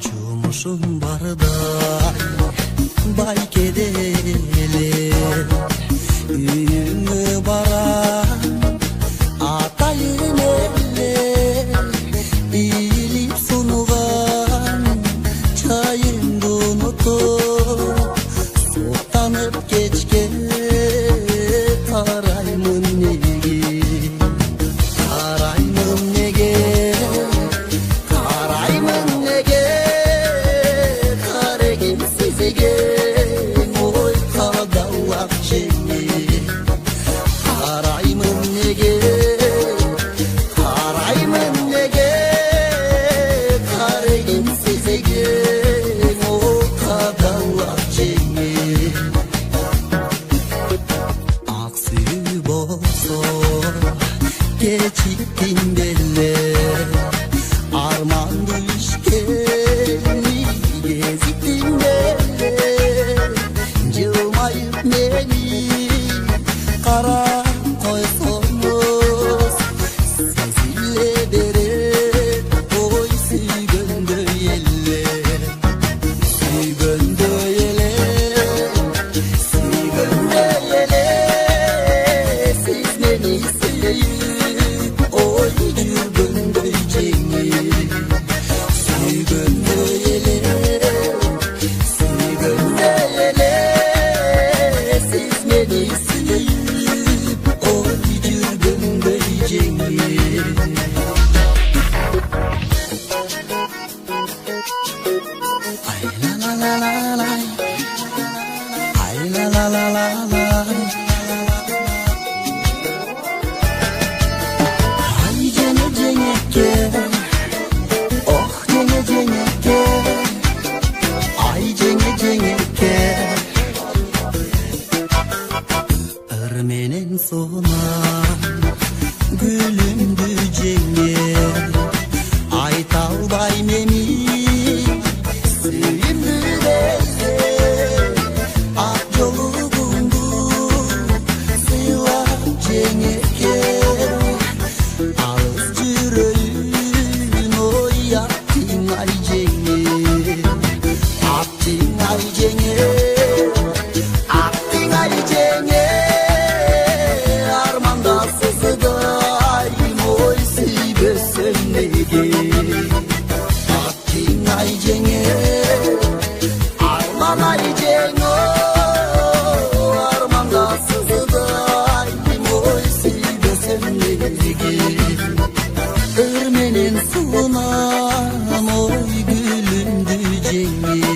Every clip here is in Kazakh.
Jumuşum barda baykedeli Üyümü bara atayın elle İyilip sunulan çayın unutup Sultanıp geçke tarayımın negi Tarayımın negi Tarayımın negi Karegim sizege Oy kadavak şeyi Tarayımın negi Tarayımın negi Karegim sizege Oy kadavak şeyi Aksıyı bolsa geçittin belli Arman düşkeni gezittin belli Cılmayıp beni kara koysunuz Sizinle dere oy sügöndö yelle Sügöndö yelle Sügöndö yelle Siz beni sileyip oy cürgöndö cengi Sügöndö yelle Sügöndö yelle Siz beni sileyip oy cürgöndö cengi Ay la la la la la Ay la la la la la Ay cene ceneke Oh cene ceneke Ay cene ceneke Örmenin sona gülümdü cenge Ay talbay meni Süyümdü belle Ak yolu buldu Sıla cengeke Ağız cüröyün oy yaptın ay cenge Yaptın ay cenge Yaptın ay cenge Armanda sızıdayım oy sibesem nege Yaptın ay cenge Arman ay cenge Armanda sızıdayım oy sibesem nege Örmenin sunam oy gülündü cengi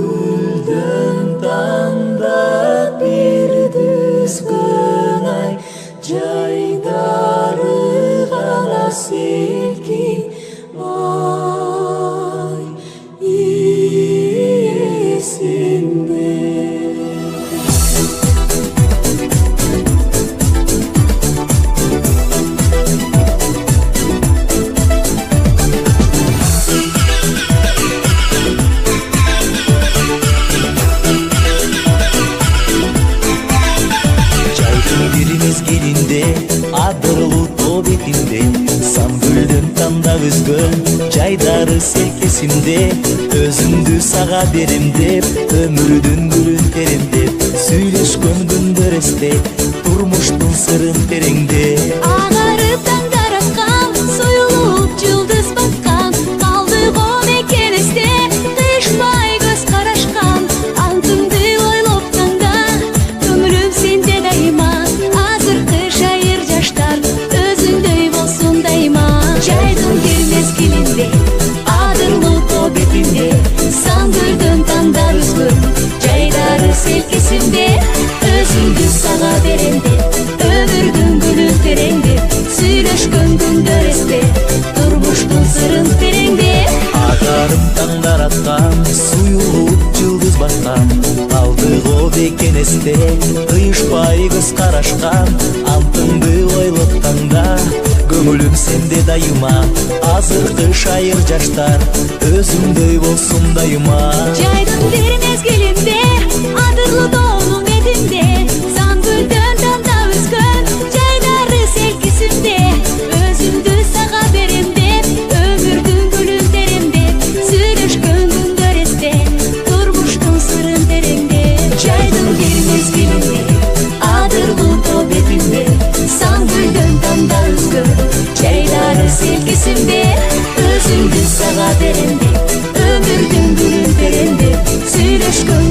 Sangülden tanda bir düzgün ay Caydarı gana silki ay iyisindir Mezgilinde adırlı to betinde Sangülden tanda üzgün Caydarı serkesinde Özümdü sağa berem dep Ömürdün gülün terem dep Süйлöşkön gündür esте Turmuştun sırın terengde Ağarıp tangar atkan Soyulup yıldız batkan Kaldı o mekeneste Kışmay göz karaşkan Antımdı oylop tanda Ömrüm sende daima Azır kış ayır yaşlar Özündöy bolsun daima Jaydın mezgilinde, adırlı too betinde, Sangülдүн tanda üzgün, jaydары селкесинде, өзүмдү сага беремди, өмүрдүн гүлүн тереңде, сүйлөшкөн күндөр эсте, турмуштун сырын тереңде. Агарым таңдар аткан, суюлуп жылдыз баткан, калдык о бекен эсте, кыйышпай көз карашкан, антыңды ойлоп таңда, көңүлүм сенде дайыма, азыркы шайыр жаштар, өзүмдөй болсун дайыма. Жайдын бир мезгилинде, адырлы тоонун бетинде, Сангүлдүн танда үзгөн, жайдары селкесинде, өзүмдү сага беремде, өмүрдүн гүлүн теремде, сүйлөшкөн күндөр эсте, турмуштун сырын тереңде. Жайдын бир мезгилинде, адырлы тоо бетинде, Сангүлдүн танда үзгөн, жайдары селкесинде, өзүмдү сага беремде, өмүрдүн гүлүн теремде, сүйлөшкөн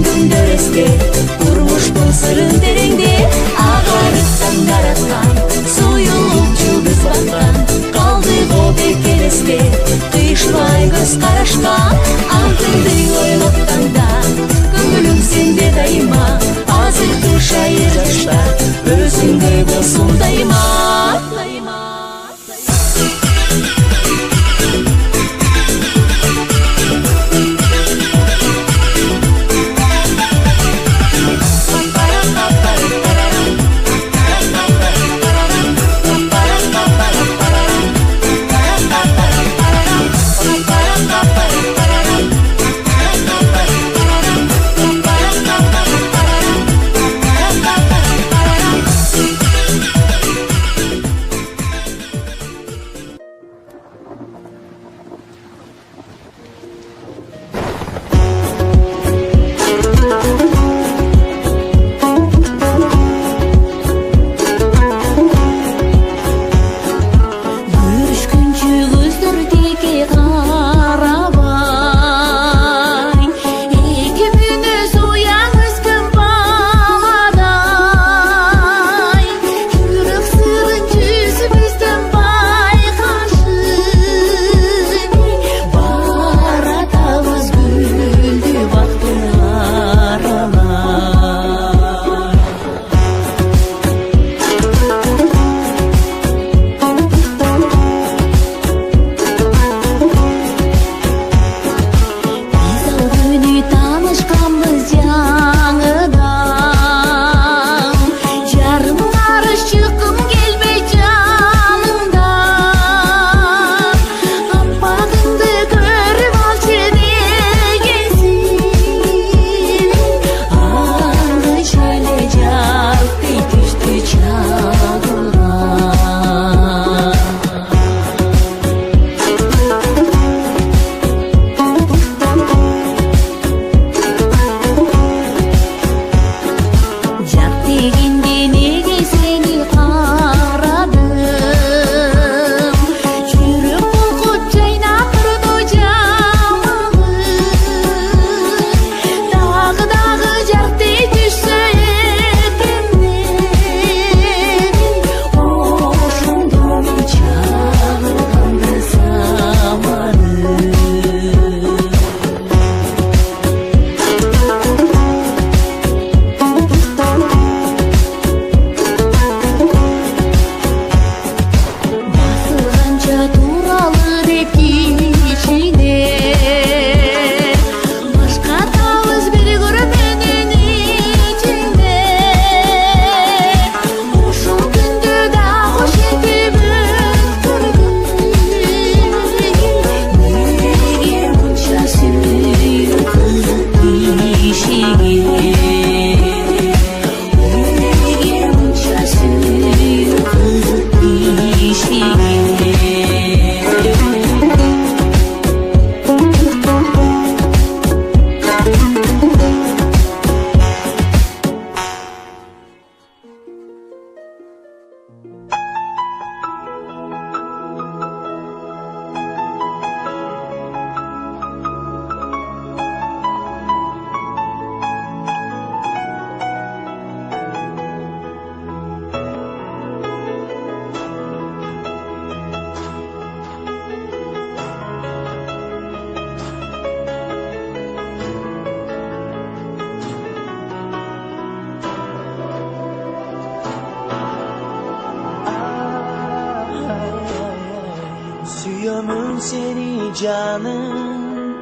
seni canım,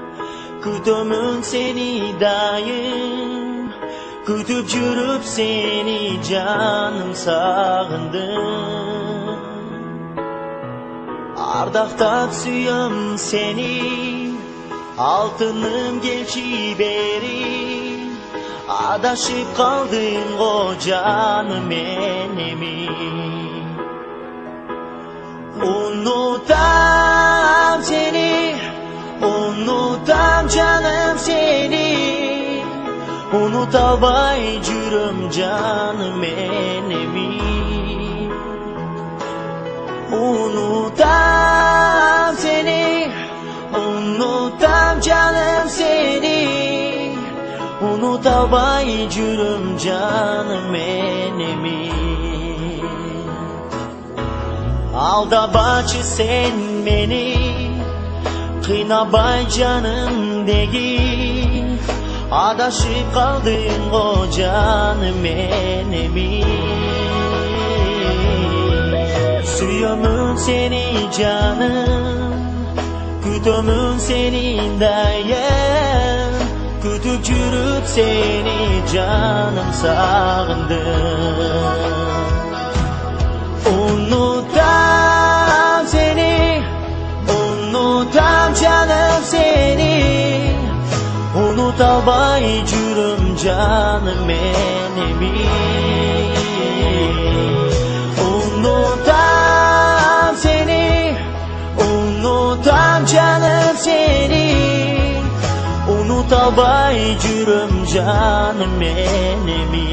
kütömün seni dayım, kütüp жүрüp seni canım sağındım. Ardaqtap suyam seni, altınım gelçi beri. Adaşıp kaldın o canım enemi. Unutam seni, unutam canım seni. Unutalbay жүрüm canım enemi. Unutam seni, unutam canım seni. Unutalbay жүрüm canım enemi. Aldabacı sen beni, kıynabay canım değil. Adaşıp kaldın o canım enemi. Suyumun seni canım, kütömün senin dayım. Kütüp жүрüp seni canım sağındım. Unutam seni, unutam canım seni. Unutalbay жүрüm canım enemi. Unutam seni, unutam canım seni. Unutalbay жүрüm canım enemi.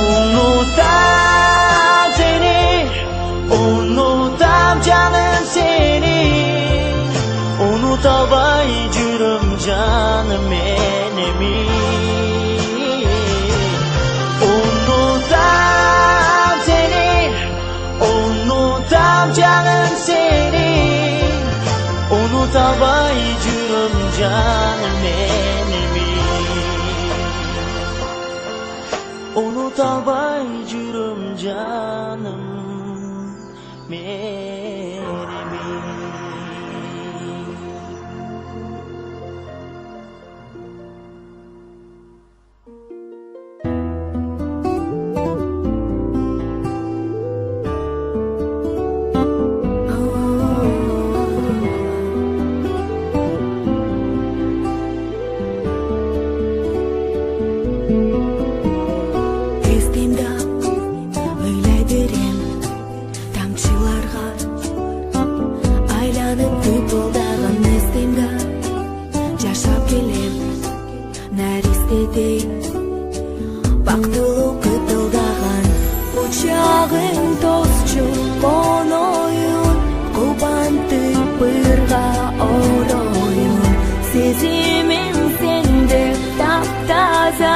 Unutam seni, unutam canım seni. Unutalbay жүрüm canım enemi. Unutam seni, unutam canım seni. Unutalbay жүрüm canım enemi. Unutalbay жүрüm canım menemi. Бактылуу кытылдаган учагың тосчу коноюн. Кубантып бырга ороюн. Сезимим сенде таптаза,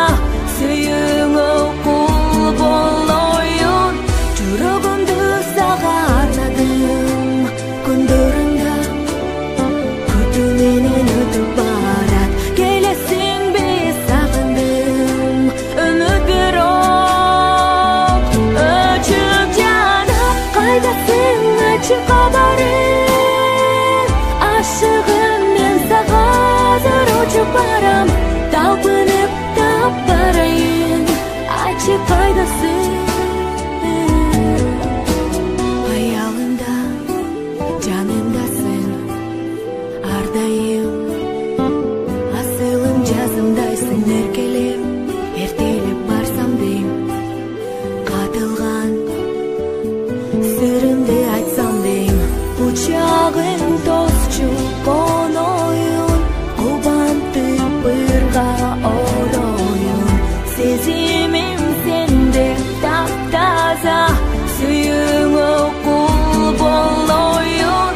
сүйүңө кул болоюн. Жүрөгүмдү сага арнадым. Күндөрүңдө күтүү менен өтүп барат. Келесиңби сагындым. Үмүт бирок өчүп жанып. Кайдасың ачык кабарым. Ашыгым мен сага азыр учуп барам. Талпынып тап барайын. Ачык кайдасың. Аялымда жанымдасың. Ардайым асылым жазымдайсың. Эркелеп эртелеп барсам дейм. Катылган сырымды айтсам дейм. Учагың тосчу коноюн. Кубантып бырга ороюн. Сезимим сенде таптаза, сүйүңө кул болоюн.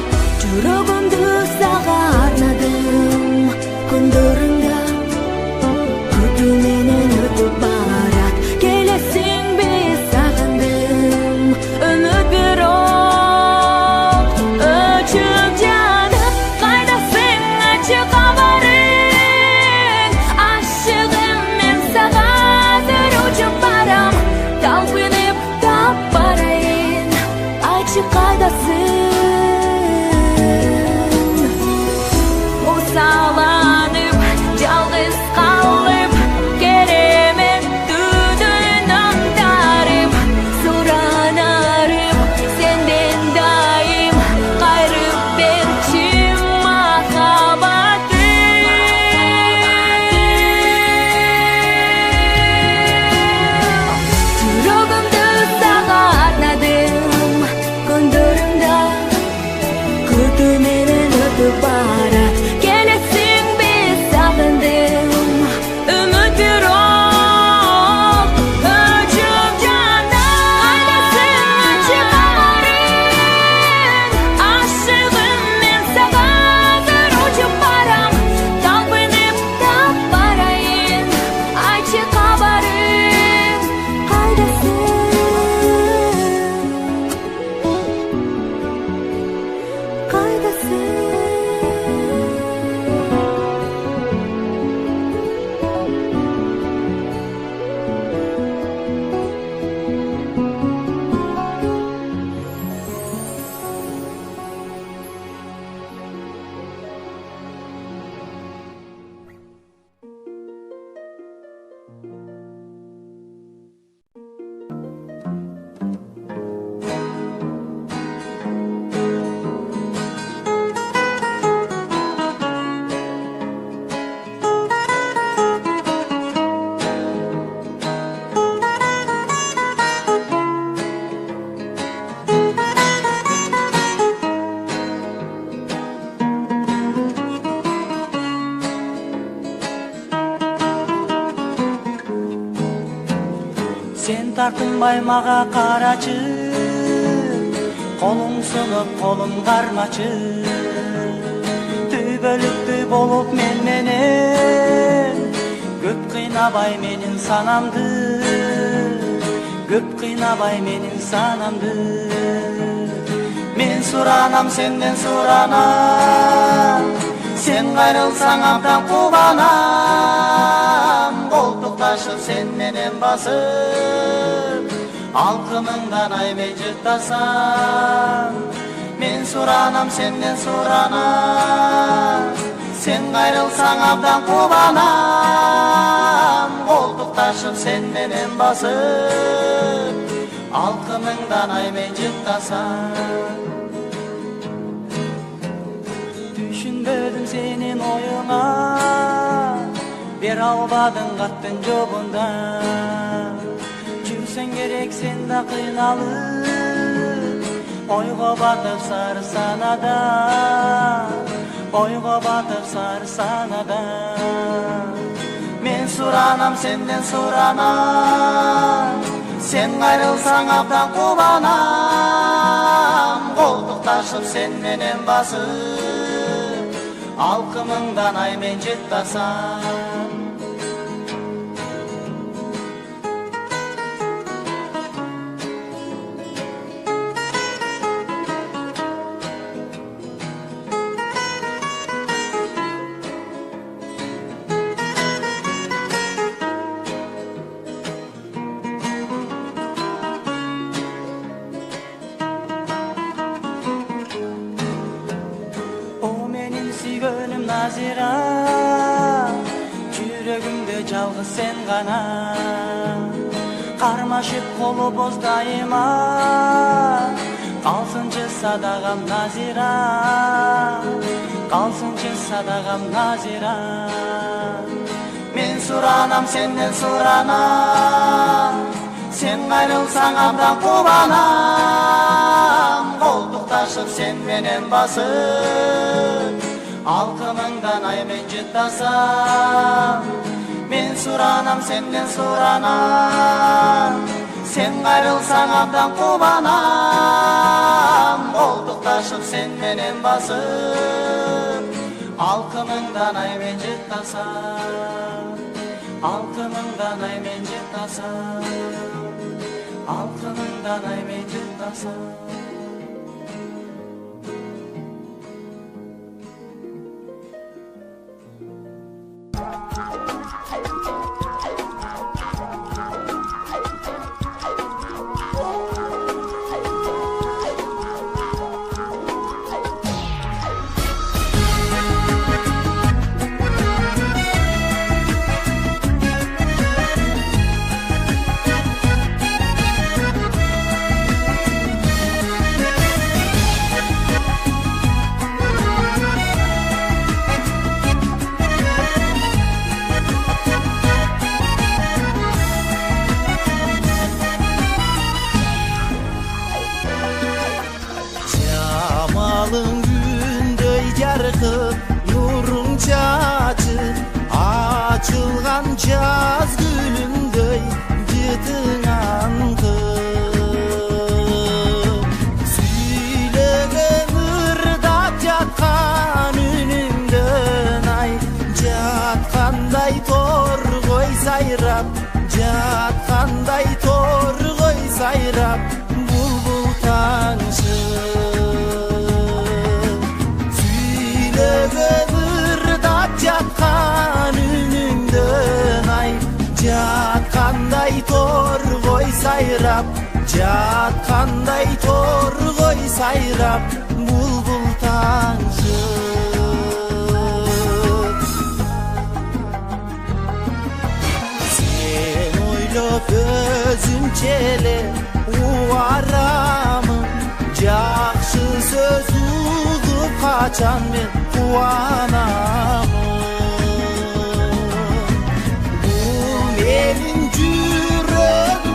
тартынбай мага карачы, колуң сынып колум кармачы. Түбөлүктүү болуп мен менен, көп кыйнабай менин санамды, көп кыйнабай менин санамды. Мен суранам сенден суранам, сен кайрылсаң абдан кубанам. Колтук ташып сен менен басып, алкымыңдан айбей жыктасам. Мен суранам сенден суранам, сен кайрылсаң абдан кубанам. Колтук ташып сен менен басып, алкымыңдан айбей жыктасам. Түшүнбөдүм сенин оюңа, бере албадың каттын жобунда. Жүрсең керек сен да кыйналып, ойго батып сары санада, ойго батып сары санада. Мен суранам сенден суранам, сен кайрылсаң абдан кубанам. Колтук ташып сен менен басып, алкымыңдан аймен жыктасам. Назира, жүрөгүмдө жалгыз сен гана. Кармашып колубуз дайыма, калсынчы садагам Назира, калсынчы садагам Назира. Мен суранам сенден суранам, сен кайрылсаң абдан кубанам. Колтук ташып сен менен басып, алкымыңдан аймен жыктасам. Мен суранам сенден суранам, сен кайрылсаң абдан кубанам. Колтук ташып сен менен басып, алкымыңдан аймен жыктасам. Алкымыңдан аймен жыктасам, алкымыңдан аймен жыктасам. Nurun çaçıp açılgan jaz gülündöy jıtыңан kıp. Süylegen ırdat jatkan үнүңдөн ay, jatkандай torgoy sayrap, jatkандай torgoy sayrap, bulbul tаңшы. Ырдап жаткан үнүңдөн ай, жаткандай торгой сайрап, жаткандай торгой сайрап, булбул таңшы. Сен ойлоп өзүмчө эле убарамын, жакшы сөз угуп качан мен кубанамын. Бул менин жүрөгүмдүн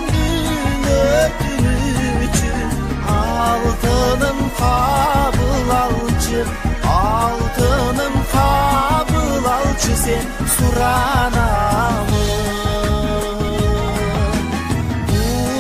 өтүнүчү, алтыным кабыл алчы, алтыным кабыл алчы, сен суранамын. Бул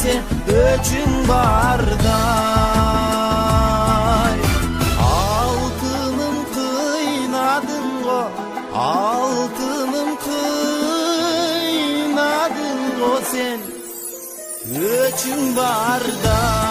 sen öçün barday. Altınım kıynadın go, altınım kıynadın go sen öçün barday.